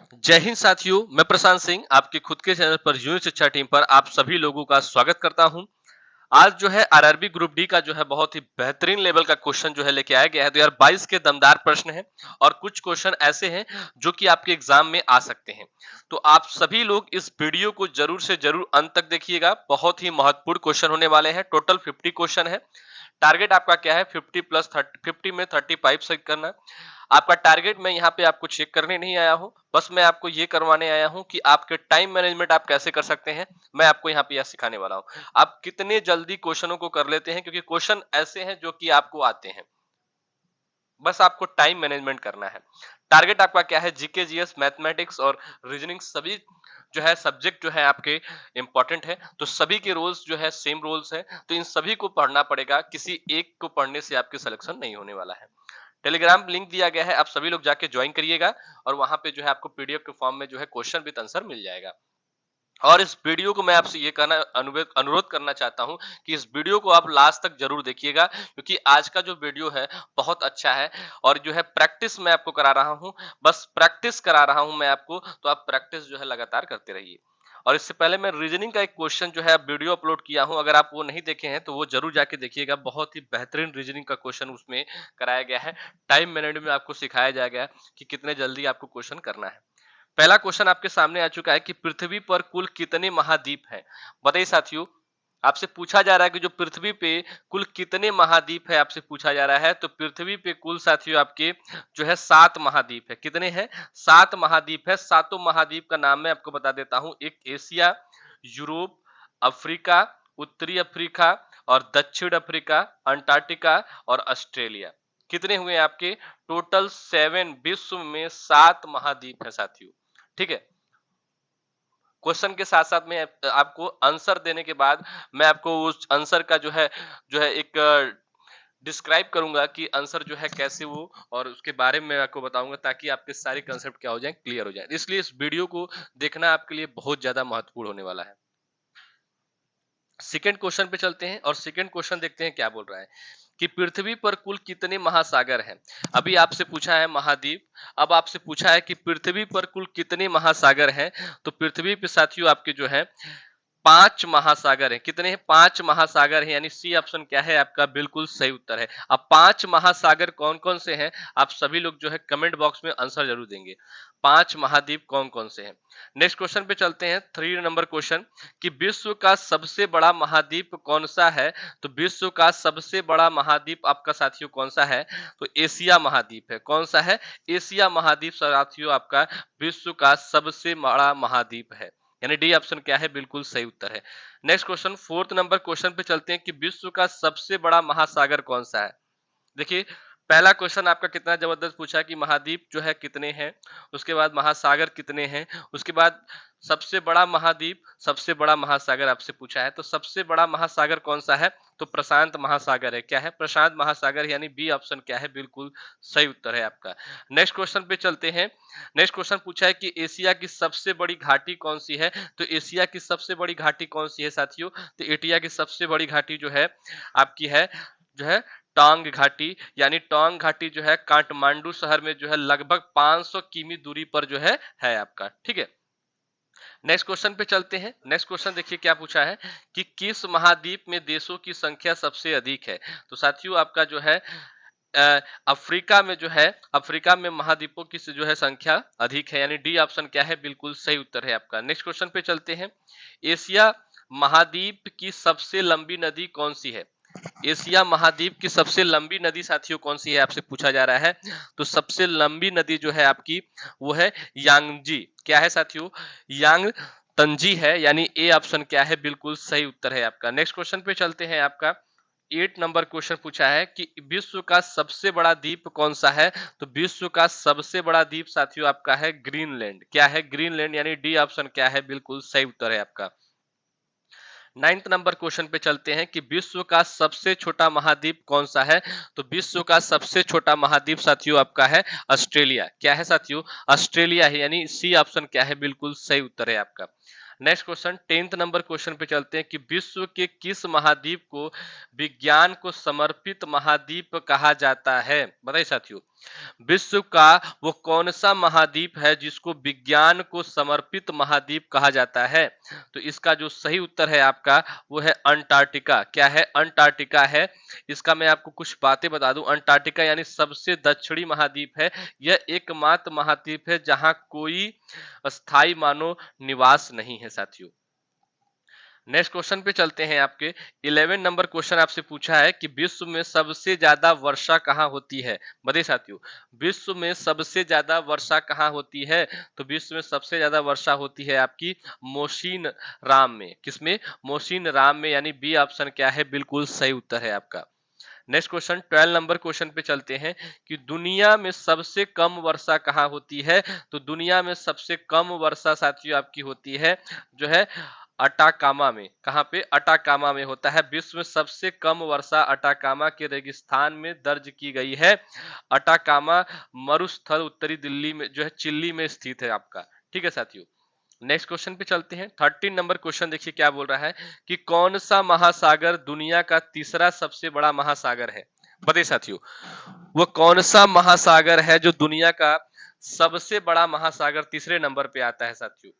जय हिंद साथियों, मैं प्रशांत सिंह आपके खुद के चैनल पर यूनिट शिक्षा टीम पर आप सभी लोगों का स्वागत करता हूं। आज जो है आरआरबी ग्रुप डी का जो है बहुत ही बेहतरीन लेवल का क्वेश्चन जो है लेके आया गया है। 2022 के दमदार प्रश्न हैं और कुछ क्वेश्चन ऐसे हैं जो कि आपके एग्जाम में आ सकते हैं। तो आप सभी लोग इस वीडियो को जरूर से जरूर अंत तक देखिएगा। बहुत ही महत्वपूर्ण क्वेश्चन होने वाले हैं। टोटल 50 क्वेश्चन है। टारगेट आपका क्या है? 50 प्लस 30, 50 में 35 सही करना। आपका टारगेट मैं यहाँ पे आपको चेक करने नहीं आया हूँ, बस मैं आपको ये करवाने आया हूँ कि आपके टाइम मैनेजमेंट आप कैसे कर सकते हैं। मैं आपको यहाँ पे यह सिखाने वाला हूँ। आप कितने जल्दी क्वेश्चनों को कर लेते हैं, क्योंकि क्वेश्चन ऐसे हैं जो कि आपको आते हैं, बस आपको टाइम मैनेजमेंट करना है। टारगेट आपका क्या है? जीके, जीएस, मैथमेटिक्स और रीजनिंग सभी जो है सब्जेक्ट जो है आपके इंपॉर्टेंट है। तो सभी के रोल्स जो है सेम रोल्स है, तो इन सभी को पढ़ना पड़ेगा। किसी एक को पढ़ने से आपकी सिलेक्शन नहीं होने वाला है। टेलीग्राम लिंक दिया गया है, आप सभी लोग जाके ज्वाइन करिएगा और वहां पे जो है आपको पीडीएफ के फॉर्म में जो है क्वेश्चन विद आंसर मिल जाएगा। और इस वीडियो को मैं आपसे ये कहना अनुरोध करना चाहता हूं कि इस वीडियो को आप लास्ट तक जरूर देखिएगा, क्योंकि आज का जो वीडियो है बहुत अच्छा है। और जो है प्रैक्टिस मैं आपको करा रहा हूं, बस प्रैक्टिस करा रहा हूं मैं आपको, तो आप प्रैक्टिस जो है लगातार करते रहिए। और इससे पहले मैं रीजनिंग का एक क्वेश्चन जो है वीडियो अपलोड किया हूं, अगर आप वो नहीं देखे हैं तो वो जरूर जाके देखिएगा। बहुत ही बेहतरीन रीजनिंग का क्वेश्चन उसमें कराया गया है। टाइम मैनेजमेंट में आपको सिखाया जाएगा कि कितने जल्दी आपको क्वेश्चन करना है। पहला क्वेश्चन आपके सामने आ चुका है कि पृथ्वी पर कुल कितने महाद्वीप हैं? बताइए साथियों, आपसे पूछा जा रहा है कि जो पृथ्वी पे कुल कितने महाद्वीप है, आपसे पूछा जा रहा है। तो पृथ्वी पे कुल साथियों आपके जो है 7 महाद्वीप है। कितने हैं? 7 महाद्वीप है। सातों महाद्वीप का नाम मैं आपको बता देता हूं। एक एशिया, यूरोप, अफ्रीका, उत्तरी अफ्रीका और दक्षिण अफ्रीका, अंटार्कटिका और ऑस्ट्रेलिया। कितने हुए आपके? टोटल 7। विश्व में 7 महाद्वीप है साथियों। ठीक है। क्वेश्चन के साथ साथ में आपको आंसर देने के बाद मैं आपको उस आंसर का जो है एक डिस्क्राइब करूंगा कि आंसर जो है कैसे वो, और उसके बारे में मैं आपको बताऊंगा, ताकि आपके सारे कंसेप्ट क्या हो जाए, क्लियर हो जाए। इसलिए इस वीडियो को देखना आपके लिए बहुत ज्यादा महत्वपूर्ण होने वाला है। सेकेंड क्वेश्चन पे चलते हैं और सेकेंड क्वेश्चन देखते हैं क्या बोल रहा है कि पृथ्वी पर कुल कितने महासागर हैं। अभी आपसे पूछा है महाद्वीप, अब आपसे पूछा है कि पृथ्वी पर कुल कितने महासागर हैं। तो पृथ्वी पे साथियों आपके जो है 5 महासागर है। कितने हैं? 5 महासागर है, यानी सी ऑप्शन क्या है आपका? बिल्कुल सही उत्तर है। अब 5 महासागर कौन कौन से हैं, आप सभी लोग जो है कमेंट बॉक्स में आंसर जरूर देंगे। 5 महाद्वीप कौन कौन से हैं। नेक्स्ट क्वेश्चन पे चलते हैं। 3 नंबर क्वेश्चन कि विश्व का सबसे बड़ा महाद्वीप कौन सा है। तो विश्व का सबसे बड़ा महाद्वीप आपका साथियों कौन सा है? तो एशिया महाद्वीप है। कौन सा है? एशिया महाद्वीप साथियों आपका विश्व का सबसे बड़ा महाद्वीप है, यानी डी ऑप्शन क्या है? बिल्कुल सही उत्तर है। Next question, 4th number question पे चलते हैं कि विश्व का सबसे बड़ा महासागर कौन सा है। देखिए, पहला क्वेश्चन आपका कितना जबरदस्त पूछा है कि महाद्वीप जो है कितने हैं, उसके बाद महासागर कितने हैं, उसके बाद सबसे बड़ा महाद्वीप, सबसे बड़ा महासागर आपसे पूछा है। तो सबसे बड़ा महासागर कौन सा है? तो प्रशांत महासागर है। क्या है? प्रशांत महासागर, यानी बी ऑप्शन क्या है? बिल्कुल सही उत्तर है आपका। नेक्स्ट क्वेश्चन पे चलते हैं। नेक्स्ट क्वेश्चन पूछा है कि एशिया की सबसे बड़ी घाटी कौन सी है। तो एशिया की सबसे बड़ी घाटी कौन सी है साथियों? तो एशिया की सबसे बड़ी घाटी जो है आपकी है जो है टोंग घाटी, यानी टोंग घाटी जो है काठमांडू शहर में जो है लगभग 500 किमी दूरी पर जो है आपका। ठीक है। नेक्स्ट क्वेश्चन पे चलते हैं। नेक्स्ट क्वेश्चन देखिए क्या पूछा है कि किस महाद्वीप में देशों की संख्या सबसे अधिक है। तो साथियों आपका जो है अफ्रीका में जो है, अफ्रीका में महाद्वीपों की जो है संख्या अधिक है, यानी डी ऑप्शन क्या है? बिल्कुल सही उत्तर है आपका। नेक्स्ट क्वेश्चन पे चलते हैं। एशिया महाद्वीप की सबसे लंबी नदी कौन सी है। एशिया महाद्वीप की सबसे लंबी नदी साथियों कौन सी है, आपसे पूछा जा रहा है। तो सबसे लंबी नदी जो है आपकी वो है यांगजी। क्या है साथियों? यांग तंजी है, यानी ए ऑप्शन क्या है? बिल्कुल सही उत्तर है आपका। नेक्स्ट क्वेश्चन पे चलते हैं। आपका 8 नंबर क्वेश्चन पूछा है कि विश्व का सबसे बड़ा द्वीप कौन सा है। तो विश्व का सबसे बड़ा द्वीप साथियों आपका है ग्रीनलैंड। क्या है? ग्रीनलैंड, यानी डी ऑप्शन क्या है? बिल्कुल सही उत्तर है आपका। 9th नंबर क्वेश्चन पे चलते हैं कि विश्व का सबसे छोटा महाद्वीप कौन सा है। तो विश्व का सबसे छोटा महाद्वीप साथियों आपका है ऑस्ट्रेलिया। क्या है साथियों? ऑस्ट्रेलिया है, यानी सी ऑप्शन क्या है? बिल्कुल सही उत्तर है आपका। Next question 10th number question पे चलते हैं कि विश्व के किस महाद्वीप को विज्ञान को समर्पित महाद्वीप कहा जाता है। बताइए साथियों, विश्व का वो कौन सा महाद्वीप है जिसको विज्ञान को समर्पित महाद्वीप कहा जाता है? तो इसका जो सही उत्तर है आपका वो है अंटार्कटिका। क्या है? अंटार्कटिका है। इसका मैं आपको कुछ बातें बता दूं। अंटार्कटिका यानी सबसे दक्षिणी महाद्वीप है। यह एकमात्र महाद्वीप है जहां कोई स्थायी मानव निवास नहीं है साथियों। नेक्स्ट क्वेश्चन पे चलते हैं। आपके 11 नंबर क्वेश्चन आपसे पूछा है कि विश्व में सबसे ज्यादा वर्षा कहाँ होती है? बताइए साथियों, विश्व में सबसे ज्यादा वर्षा कहाँ होती है? तो विश्व में सबसे ज्यादा वर्षा होती है आपकी मोशीन राम में। किसमें? मोशीन राम में, यानी बी ऑप्शन क्या है? बिल्कुल सही उत्तर है आपका। नेक्स्ट क्वेश्चन 12 नंबर क्वेश्चन पे चलते हैं कि दुनिया में सबसे कम वर्षा कहाँ होती है? तो दुनिया में सबसे कम वर्षा साथियों आपकी होती है जो है अटाकामा में। कहाँ पे? अटाकामा में होता है। विश्व में सबसे कम वर्षा अटाकामा के रेगिस्तान में दर्ज की गई है। अटाकामा मरुस्थल उत्तरी दिल्ली में जो है चिल्ली में स्थित है आपका। ठीक है साथियों। नेक्स्ट क्वेश्चन पे चलते हैं। 13 नंबर क्वेश्चन देखिए क्या बोल रहा है कि कौन सा महासागर दुनिया का तीसरा सबसे बड़ा महासागर है? बताइए साथियों, वो कौन सा महासागर है जो दुनिया का सबसे बड़ा महासागर तीसरे नंबर पे आता है साथियों?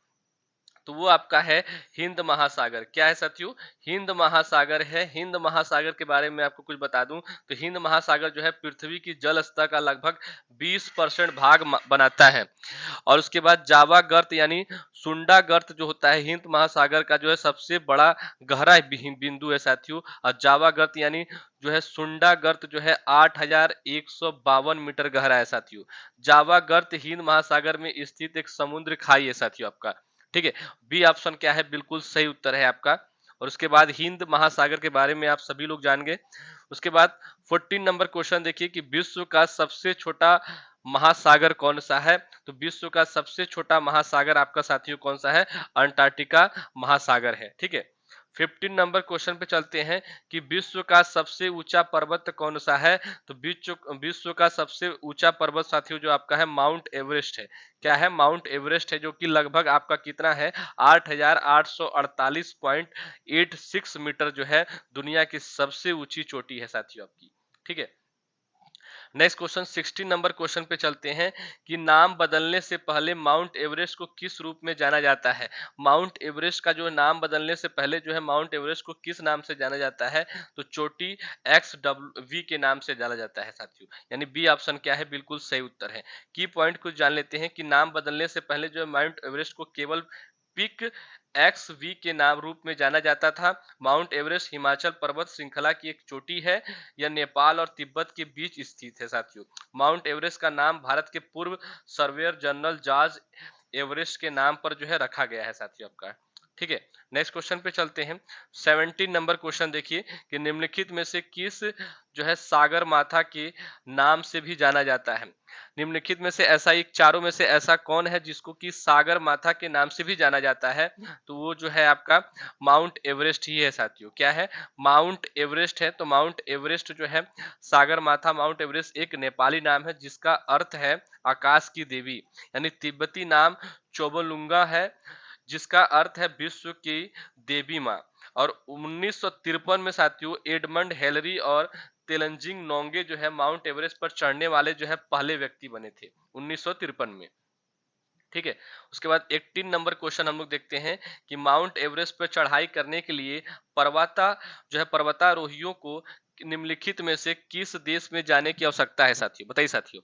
तो वो आपका है हिंद महासागर। क्या है साथियों? हिंद महासागर है। हिंद महासागर के बारे में आपको कुछ बता दूं तो हिंद महासागर जो है पृथ्वी की जल स्तर का लगभग 20% भाग बनाता है। और उसके बाद जावा गर्त यानी सुंडा गर्त जो होता है हिंद महासागर का जो है सबसे बड़ा गहरा बिंदु है साथियों। और जावा गर्त यानी जो है सुंडा गर्त जो है 8,152 मीटर गहरा है साथियों। जावा गर्त हिंद महासागर में स्थित एक समुद्र खाई है साथियों आपका। ठीक है। बी ऑप्शन क्या है? बिल्कुल सही उत्तर है आपका। और उसके बाद हिंद महासागर के बारे में आप सभी लोग जान गए। उसके बाद 14 नंबर क्वेश्चन देखिए कि विश्व का सबसे छोटा महासागर कौन सा है? तो विश्व का सबसे छोटा महासागर आपका साथियों कौन सा है? अंटार्कटिका महासागर है। ठीक है। 15 नंबर क्वेश्चन पे चलते हैं कि विश्व का सबसे ऊंचा पर्वत कौन सा है? तो विश्व का सबसे ऊंचा पर्वत साथियों जो आपका है माउंट एवरेस्ट है। क्या है? माउंट एवरेस्ट है, जो कि लगभग आपका कितना है? 8,848.86 मीटर जो है दुनिया की सबसे ऊंची चोटी है साथियों आपकी। ठीक है। नेक्स्ट क्वेश्चन 16 नंबर क्वेश्चन पे चलते हैं कि नाम बदलने से पहले माउंट एवरेस्ट को किस रूप में जाना जाता है? माउंट एवरेस्ट का जो नाम बदलने से पहले जो है माउंट एवरेस्ट को किस नाम से जाना जाता है? तो चोटी XW के नाम से जाना जाता है साथियों। यानी बी ऑप्शन क्या है? बिल्कुल सही उत्तर है। की पॉइंट कुछ जान लेते हैं कि नाम बदलने से पहले जो है माउंट एवरेस्ट को केवल पिक XV के नाम रूप में जाना जाता था। माउंट एवरेस्ट हिमाचल पर्वत श्रृंखला की एक चोटी है। यह नेपाल और तिब्बत के बीच स्थित है साथियों। माउंट एवरेस्ट का नाम भारत के पूर्व सर्वेयर जनरल जॉर्ज एवरेस्ट के नाम पर जो है रखा गया है साथियों आपका। ठीक है। नेक्स्ट क्वेश्चन पे चलते हैं। 17 नंबर क्वेश्चन देखिए कि निम्नलिखित में से किस जो है सागर माथा के नाम से भी जाना जाता है? निम्नलिखित में से ऐसा एक चारों में से ऐसा कौन है जिसको कि सागर माथा के नाम से भी जाना जाता है? तो वो जो है आपका माउंट एवरेस्ट ही है साथियों। क्या है? माउंट एवरेस्ट है। तो माउंट एवरेस्ट जो है सागर माथा माउंट एवरेस्ट एक नेपाली नाम है जिसका अर्थ है आकाश की देवी। यानी तिब्बती नाम चोबोलुंगा है जिसका अर्थ है विश्व की देवी माँ। और 1953 में साथियों एडमंड हेलरी और तेलंजिंग नोंगे जो है माउंट एवरेस्ट पर चढ़ने वाले जो है पहले व्यक्ति बने थे 1953 में। ठीक है। उसके बाद 18 नंबर क्वेश्चन हम लोग देखते हैं कि माउंट एवरेस्ट पर चढ़ाई करने के लिए पर्वता जो है पर्वतारोहियों को निम्नलिखित में से किस देश में जाने की आवश्यकता है साथियों? बताइए साथियों।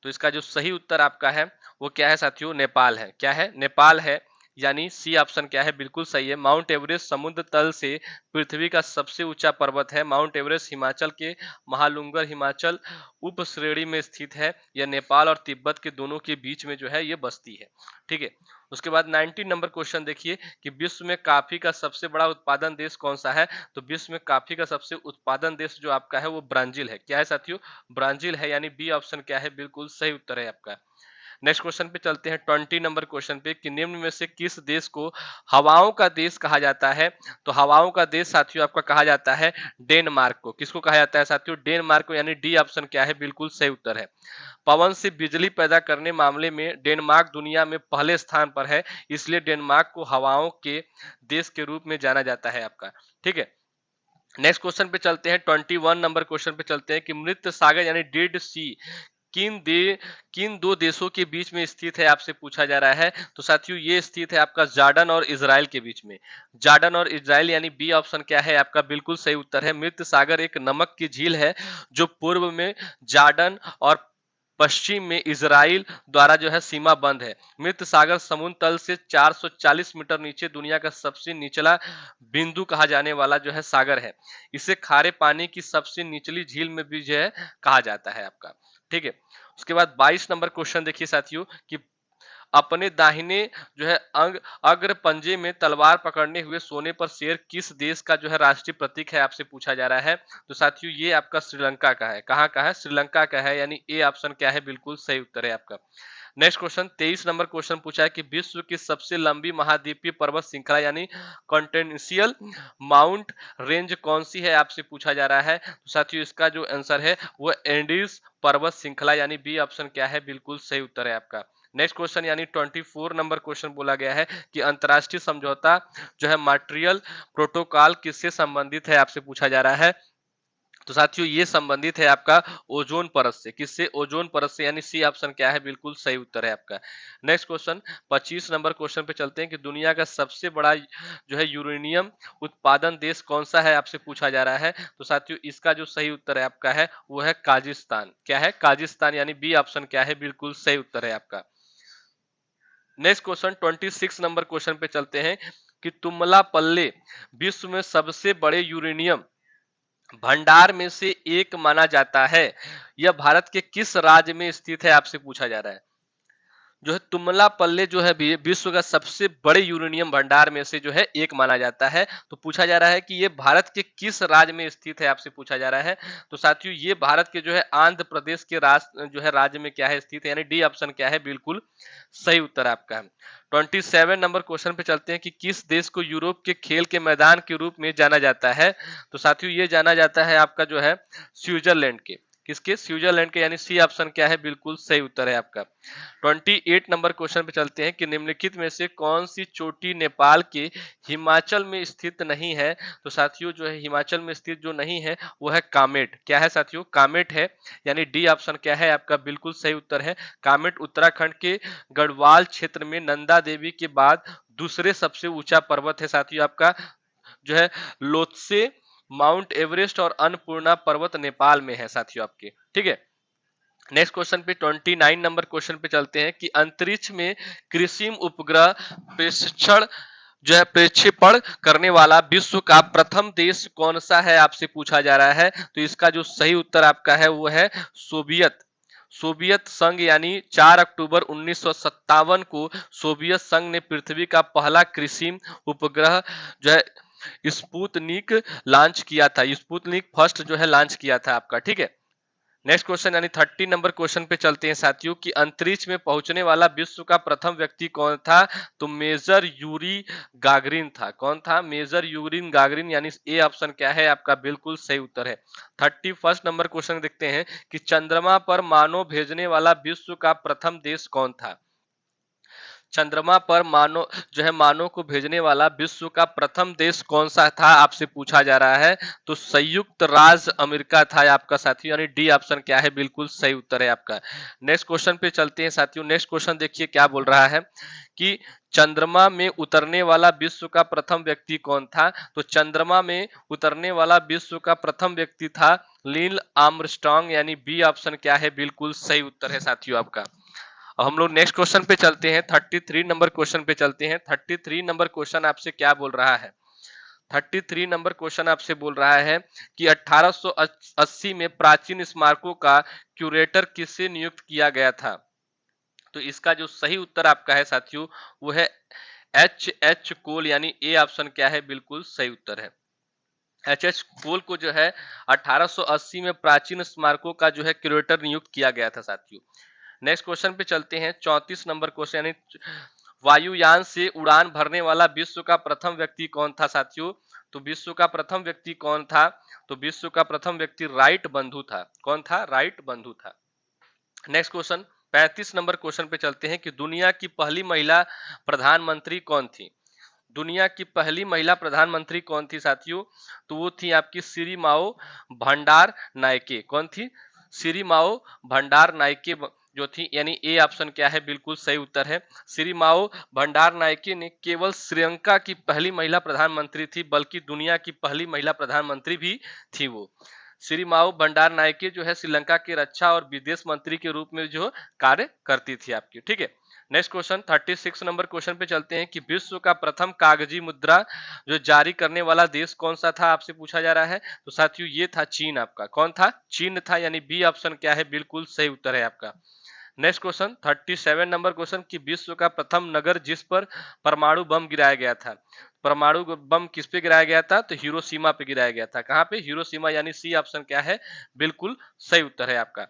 तो इसका जो सही उत्तर आपका है वो क्या है साथियों? नेपाल है। क्या है? नेपाल है। यानी सी ऑप्शन क्या है? बिल्कुल सही है। माउंट एवरेस्ट समुद्र तल से पृथ्वी का सबसे ऊंचा पर्वत है। माउंट एवरेस्ट हिमाचल के महालुंगर हिमाचल उप श्रेणी में स्थित है। यह नेपाल और तिब्बत के दोनों के बीच में जो है ये बस्ती है। ठीक है। उसके बाद 19 नंबर क्वेश्चन देखिए कि विश्व में कॉफी का सबसे बड़ा उत्पादन देश कौन सा है? तो विश्व में कॉफी का सबसे उत्पादन देश जो आपका है वो ब्राजील है। क्या है साथियों? ब्राजील है। यानी बी ऑप्शन क्या है? बिल्कुल सही उत्तर है आपका। नेक्स्ट क्वेश्चन पे चलते हैं 20 नंबर क्वेश्चन पे कि निम्न में से किस देश को हवाओं का देश कहा जाता है? तो हवाओं का देश साथियों आपका कहा जाता है डेनमार्क को। किसको कहा जाता है साथियों? डेनमार्क को। यानी डी ऑप्शन क्या है? बिल्कुल सही उत्तर है। पवन से बिजली पैदा करने मामले में डेनमार्क दुनिया में पहले स्थान पर है, इसलिए डेनमार्क को हवाओं के देश के रूप में जाना जाता है आपका। ठीक है। नेक्स्ट क्वेश्चन पे चलते हैं, 21 नंबर क्वेश्चन पे चलते हैं कि मृत सागर यानी डेड सी किन दे किन दो देशों के बीच में स्थित है, आपसे पूछा जा रहा है। तो साथियों ये स्थित है आपका जॉर्डन और इजराइल के बीच में। जॉर्डन और इजराइल यानी बी ऑप्शन क्या है आपका बिल्कुल सही उत्तर है। मृत सागर एक नमक की झील है जो पूर्व में जॉर्डन और पश्चिम में इजराइल द्वारा जो है सीमा बंद है। मृत सागर समुद्र तल से 440 मीटर नीचे दुनिया का सबसे निचला बिंदु कहा जाने वाला जो है सागर है। इसे खारे पानी की सबसे निचली झील में भी जो है कहा जाता है आपका। ठीक है। उसके बाद 22 नंबर क्वेश्चन देखिए साथियों कि अपने दाहिने जो है अंग अग्र पंजे में तलवार पकड़ने हुए सोने पर शेर किस देश का जो है राष्ट्रीय प्रतीक है, आपसे पूछा जा रहा है। तो साथियों ये आपका श्रीलंका का है। कहाँ का है? श्रीलंका का है, यानी ए ऑप्शन क्या है बिल्कुल सही उत्तर है आपका। नेक्स्ट क्वेश्चन 23 नंबर क्वेश्चन पूछा है कि विश्व की सबसे लंबी महाद्वीपीय पर्वत श्रृंखला यानी कॉन्टिनेंशियल माउंट रेंज कौन सी है, आपसे पूछा जा रहा है। तो साथियों इसका जो आंसर है वो एंडीज पर्वत श्रृंखला यानी बी ऑप्शन क्या है बिल्कुल सही उत्तर है आपका। नेक्स्ट क्वेश्चन यानी 24 नंबर क्वेश्चन बोला गया है कि अंतरराष्ट्रीय समझौता जो है मॉन्ट्रियल प्रोटोकॉल किससे संबंधित है, आपसे पूछा जा रहा है। तो साथियों ये संबंधित है आपका ओजोन परत से। किससे? ओजोन परत से, यानी सी ऑप्शन क्या है बिल्कुल सही उत्तर है आपका। नेक्स्ट क्वेश्चन 25 नंबर क्वेश्चन पे चलते हैं कि दुनिया का सबसे बड़ा जो है यूरेनियम उत्पादन देश कौन सा है, आपसे पूछा जा रहा है। तो साथियों इसका जो सही उत्तर है आपका है वो है काजिस्तान। क्या है? काजिस्तान, यानी बी ऑप्शन क्या है बिल्कुल सही उत्तर है आपका। नेक्स्ट क्वेश्चन 26 नंबर क्वेश्चन पे चलते हैं कि तुमलापल्ले विश्व में सबसे बड़े यूरेनियम भंडार में से एक माना जाता है। यह भारत के किस राज्य में स्थित है, आपसे पूछा जा रहा है। जो है तुमलापल्ले जो है विश्व का सबसे बड़े यूरेनियम भंडार में से जो है एक माना जाता है। तो पूछा जा रहा है कि ये भारत के किस राज्य में स्थित है, आपसे पूछा जा रहा है। तो साथियों ये भारत के जो है आंध्र प्रदेश के जो है राज्य में क्या है स्थित है, यानी डी ऑप्शन क्या है बिल्कुल सही उत्तर आपका है। 27 नंबर क्वेश्चन पे चलते हैं कि किस देश को यूरोप के खेल के मैदान के रूप में जाना जाता है। तो साथियों ये जाना जाता है आपका जो है स्विट्जरलैंड के। किसके? स्विट्जरलैंड के, यानी सी ऑप्शन क्या है बिल्कुल सही उत्तर है आपका। 28 नंबर क्वेश्चन पे चलते हैं कि निम्नलिखित में से कौन सी चोटी नेपाल के हिमाचल में स्थित नहीं है। तो साथियों जो है हिमाचल में स्थित जो नहीं है वो है कामेट। क्या है साथियों? कामेट है, यानी डी ऑप्शन क्या है आपका बिल्कुल सही उत्तर है। कामेट उत्तराखंड के गढ़वाल क्षेत्र में नंदा देवी के बाद दूसरे सबसे ऊंचा पर्वत है साथियों आपका, जो है लोत्से, माउंट एवरेस्ट और अन्नपूर्णा पर्वत नेपाल में है साथियों आपके। ठीक है। नेक्स्ट क्वेश्चन पे 29 नंबर क्वेश्चन पे चलते हैं कि अंतरिक्ष में कृत्रिम उपग्रह प्रशिक्षण जो है प्रक्षेपण करने वाला विश्व का प्रथम देश कौन सा है, आपसे पूछा जा रहा है। तो इसका जो सही उत्तर आपका है वो है सोवियत सोवियत संघ, यानी 4 अक्टूबर 1957 को सोवियत संघ ने पृथ्वी का पहला कृत्रिम उपग्रह जो है स्पुतनिक लॉन्च किया था। स्पुतनिक फर्स्ट जो है लॉन्च किया था आपका। ठीक है। नेक्स्ट क्वेश्चन यानी 30 नंबर क्वेश्चन पे चलते हैं साथियों कि अंतरिक्ष में पहुंचने वाला विश्व का प्रथम व्यक्ति कौन था। तो मेजर यूरी गागरिन था। कौन था? मेजर यूरिन गागरिन, यानी ए ऑप्शन क्या है आपका बिल्कुल सही उत्तर है। 31 नंबर क्वेश्चन देखते हैं कि चंद्रमा पर मानव भेजने वाला विश्व का प्रथम देश कौन था। चंद्रमा पर मानव जो है मानव को भेजने वाला विश्व का प्रथम देश कौन सा था, आपसे पूछा जा रहा है। तो संयुक्त राज्य अमेरिका था आपका साथियों, यानी डी ऑप्शन क्या है बिल्कुल सही उत्तर है आपका। नेक्स्ट क्वेश्चन पे चलते हैं साथियों। नेक्स्ट क्वेश्चन देखिए क्या बोल रहा है कि चंद्रमा में उतरने वाला विश्व का प्रथम व्यक्ति कौन था। तो चंद्रमा में उतरने वाला विश्व का प्रथम व्यक्ति था नील आर्मस्ट्रांग, यानी बी ऑप्शन क्या है बिल्कुल सही उत्तर है साथियों आपका। अब हम लोग नेक्स्ट क्वेश्चन पे चलते हैं। 33 नंबर क्वेश्चन पे चलते हैं। 33 नंबर क्वेश्चन आपसे क्या बोल रहा है। 33 नंबर क्वेश्चन आपसे बोल रहा है कि 1880 में प्राचीन स्मारकों का क्यूरेटर किसे नियुक्त किया गया था। तो इसका जो सही उत्तर आपका है साथियों वो है एच कोल, यानी ए ऑप्शन क्या है बिल्कुल सही उत्तर है। एच कोल को जो है 1880 में प्राचीन स्मारकों का जो है क्यूरेटर नियुक्त किया गया था साथियों। नेक्स्ट क्वेश्चन पे चलते हैं। 34 नंबर क्वेश्चन, यानी वायुयान से उड़ान भरने वाला विश्व का प्रथम व्यक्ति कौन था साथियों। तो विश्व का प्रथम व्यक्ति कौन था। तो विश्व का प्रथम व्यक्ति राइट बंधु था। कौन था? राइट बंधु था। नेक्स्ट क्वेश्चन 35 नंबर क्वेश्चन पे चलते हैं कि दुनिया की पहली महिला प्रधानमंत्री कौन थी। दुनिया की पहली महिला प्रधानमंत्री कौन थी साथियों? तो वो थी आपकी सिरिमाओ भंडार नायके। कौन थी? सिरिमाओ भंडार नायके जो थी, यानी ए ऑप्शन क्या है? बिल्कुल सही उत्तर है। सिरिमाओ भंडार नायके ने केवल श्रीलंका की पहली महिला प्रधानमंत्री थी, बल्कि दुनिया की पहली महिला प्रधानमंत्री भी थी वो। सिरिमाओ भंडार नायके जो है श्रीलंका के रक्षा और विदेश मंत्री के रूप में जो कार्य करती थी आपकी। ठीक है, नेक्स्ट क्वेश्चन 36 नंबर क्वेश्चन पे चलते हैं कि विश्व का प्रथम कागजी मुद्रा जो जारी करने वाला देश कौन सा था, आपसे पूछा जा रहा है। तो साथियों ये था चीन आपका। कौन था? चीन था, यानी बी ऑप्शन क्या है? बिल्कुल सही उत्तर है आपका। नेक्स्ट क्वेश्चन 37 नंबर क्वेश्चन कि विश्व का प्रथम नगर जिस पर परमाणु बम गिराया गया था। परमाणु बम किस पे गिराया गया था? तो हिरोशिमा पे गिराया गया था। कहां पे? हिरोशिमा, यानी सी ऑप्शन क्या है? बिल्कुल सही उत्तर है आपका।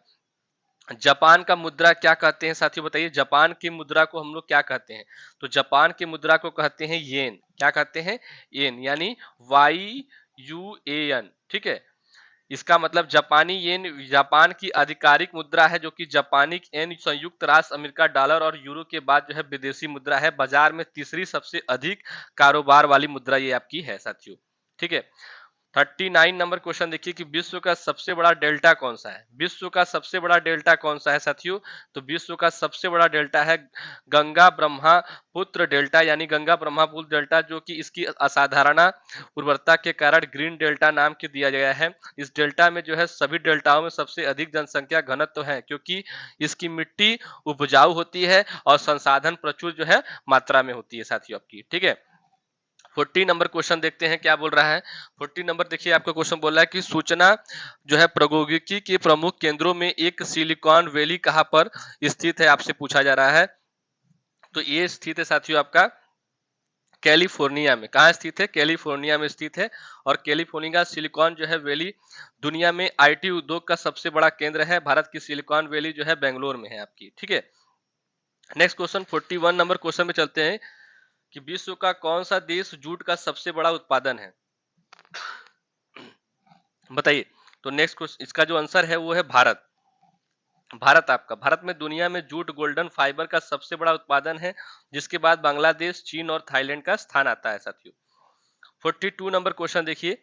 जापान का मुद्रा क्या कहते हैं साथियों? बताइए, जापान की मुद्रा को हम लोग क्या कहते हैं? तो जापान की मुद्रा को कहते हैं येन। क्या कहते हैं? येन, यानी YUAN। ठीक है, इसका मतलब जापानी येन जापान की आधिकारिक मुद्रा है, जो कि जापानी येन संयुक्त राष्ट्र अमेरिका डॉलर और यूरो के बाद जो है विदेशी मुद्रा है। बाजार में तीसरी सबसे अधिक कारोबार वाली मुद्रा ये आपकी है साथियों। ठीक है, 39 नंबर क्वेश्चन देखिए कि विश्व का सबसे बड़ा डेल्टा कौन सा है? विश्व का सबसे बड़ा डेल्टा कौन सा है साथियों? तो विश्व का सबसे बड़ा डेल्टा है गंगा ब्रह्मपुत्र डेल्टा, यानी गंगा ब्रह्मपुत्र डेल्टा, जो कि इसकी असाधारण उर्वरता के कारण ग्रीन डेल्टा नाम के दिया गया है। इस डेल्टा में जो है सभी डेल्टाओं में सबसे अधिक जनसंख्या घनत्व है, क्योंकि इसकी मिट्टी उपजाऊ होती है और संसाधन प्रचुर जो है मात्रा में होती है साथियों आपकी। ठीक है, 40 नंबर क्वेश्चन देखते हैं क्या बोल रहा है। 40 नंबर देखिए, आपका क्वेश्चन बोल रहा है कि सूचना जो है प्रौद्योगिकी के प्रमुख केंद्रों में एक सिलिकॉन वैली कहां पर स्थित है, आपसे पूछा जा रहा है। तो ये स्थित है साथियों आपका कैलिफोर्निया में। कहाँ स्थित है? कैलिफोर्निया में स्थित है। और कैलिफोर्निया सिलिकॉन जो है वैली दुनिया में आईटी उद्योग का सबसे बड़ा केंद्र है। भारत की सिलिकॉन वैली जो है बेंगलोर में है आपकी। ठीक है, नेक्स्ट क्वेश्चन 41 नंबर क्वेश्चन में चलते हैं कि विश्व का कौन सा देश जूट का सबसे बड़ा उत्पादन है? बताइए। तो नेक्स्ट क्वेश्चन, इसका जो आंसर है वो है भारत। भारत आपका, भारत में दुनिया में जूट गोल्डन फाइबर का सबसे बड़ा उत्पादन है, जिसके बाद बांग्लादेश, चीन और थाईलैंड का स्थान आता है साथियों। 42 नंबर क्वेश्चन देखिए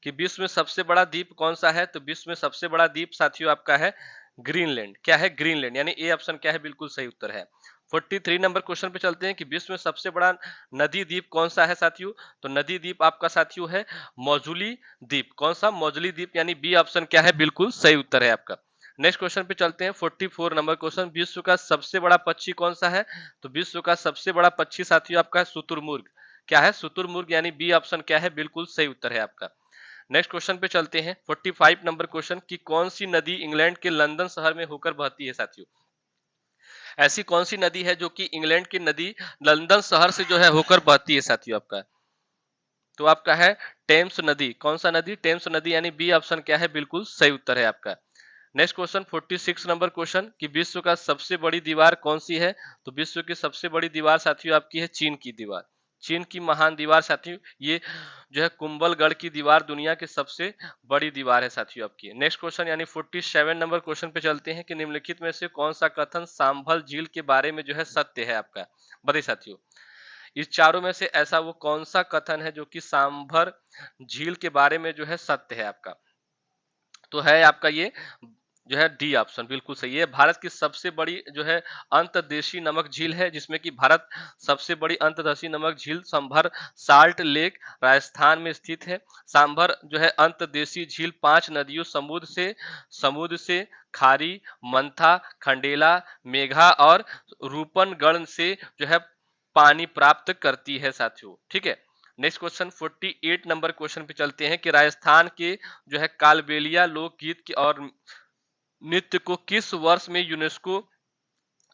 कि विश्व में सबसे बड़ा द्वीप कौन सा है? तो विश्व में सबसे बड़ा द्वीप साथियों आपका है ग्रीनलैंड। क्या है? ग्रीनलैंड, यानी ए ऑप्शन क्या है? बिल्कुल सही उत्तर है। 43 नंबर क्वेश्चन पे चलते हैं कि विश्व में सबसे बड़ा नदी द्वीप कौन सा है साथियों? तो नदी द्वीप आपका साथियों है मौजूली द्वीप। कौन सा? मौजूली द्वीप, यानी बी ऑप्शन क्या है? बिल्कुल सही उत्तर है आपका। नेक्स्ट क्वेश्चन पे चलते हैं 44 नंबर क्वेश्चन, विश्व का सबसे बड़ा पक्षी कौन सा है? तो विश्व का सबसे बड़ा पक्षी साथियों आपका शुतुरमुर्ग। क्या है? शुतुरमुर्ग, यानी बी ऑप्शन क्या है? बिल्कुल सही उत्तर है आपका। नेक्स्ट क्वेश्चन पे चलते हैं 45 नंबर क्वेश्चन की कौन सी नदी इंग्लैंड के लंदन शहर में होकर बहती है साथियों? ऐसी कौन सी नदी है जो कि इंग्लैंड की नदी लंदन शहर से जो है होकर बहती है साथियों आपका? तो आपका है टेम्स नदी। कौन सा नदी? टेम्स नदी, यानी बी ऑप्शन क्या है? बिल्कुल सही उत्तर है आपका। नेक्स्ट क्वेश्चन 46 नंबर क्वेश्चन कि विश्व का सबसे बड़ी दीवार कौन सी है? तो विश्व की सबसे बड़ी दीवार साथियों आपकी है चीन की दीवार। चीन की महान दीवार साथियों, ये जो है कुंभलगढ़ की दीवार दुनिया की सबसे बड़ी दीवार है साथियों आपकी। नेक्स्ट क्वेश्चन यानी 47 नंबर क्वेश्चन पे चलते हैं कि निम्नलिखित में से कौन सा कथन सांभल झील के बारे में जो है सत्य है आपका? बताइए साथियों, इस चारों में से ऐसा वो कौन सा कथन है जो कि सांभर झील के बारे में जो है सत्य है आपका? तो है आपका ये जो है डी ऑप्शन बिल्कुल सही है। भारत की सबसे बड़ी जो है अंतर्देशीय नमक झील है, जिसमें कि भारत सबसे बड़ी अंतर्देशीय नमक झील सांभर साल्ट लेक राजस्थान में स्थित है। सांभर जो है अंतर्देशीय झील 5 नदियों समुद्र से खारी, मंथा, खंडेला, मेघा और रूपनगढ़ से जो है पानी प्राप्त करती है साथियों। ठीक है, नेक्स्ट क्वेश्चन 48 नंबर क्वेश्चन पे चलते हैं कि राजस्थान के जो है कालबेलिया लोकगीत की और नृत्य को किस वर्ष में यूनेस्को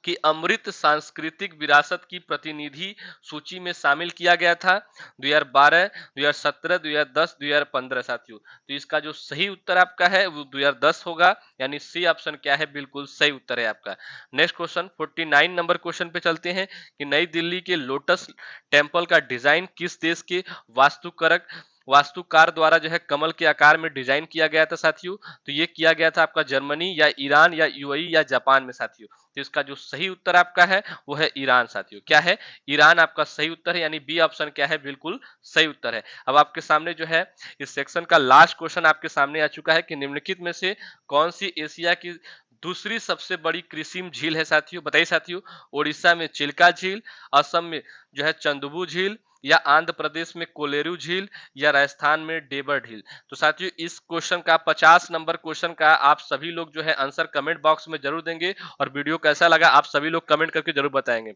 की अमृत सांस्कृतिक विरासत की प्रतिनिधि सूची में शामिल किया गया था? 2012, 2017, 2010, 2015 साथियों। तो इसका जो सही उत्तर आपका है वो 2010 होगा, यानी सी ऑप्शन क्या है? बिल्कुल सही उत्तर है आपका। नेक्स्ट क्वेश्चन 49 नंबर क्वेश्चन पे चलते हैं कि नई दिल्ली के लोटस टेम्पल का डिजाइन किस देश के वास्तुकारक वास्तुकार द्वारा जो है कमल के आकार में डिजाइन किया गया था साथियों? तो ये किया गया था आपका जर्मनी या ईरान या यूएई या जापान में साथियों। तो इसका जो सही उत्तर आपका है वो है ईरान साथियों। क्या है? ईरान आपका सही उत्तर है, यानी बी ऑप्शन क्या है? बिल्कुल सही उत्तर है। अब आपके सामने जो है इस सेक्शन का लास्ट क्वेश्चन आपके सामने आ चुका है कि निम्नलिखित में से कौन सी एशिया की दूसरी सबसे बड़ी कृत्रिम झील है साथियों? बताइए साथियों। ओडिशा में चिल्का झील, असम में जो है चंदबू झील, या आंध्र प्रदेश में कोलेरू झील, या राजस्थान में डेबर झील। तो साथियों इस क्वेश्चन का 50 नंबर क्वेश्चन का आप सभी लोग जो है आंसर कमेंट बॉक्स में जरूर देंगे, और वीडियो कैसा लगा आप सभी लोग कमेंट करके जरूर बताएंगे।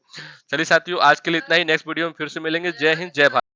चलिए साथियों आज के लिए इतना ही, नेक्स्ट वीडियो में फिर से मिलेंगे। जय हिंद जय भारत।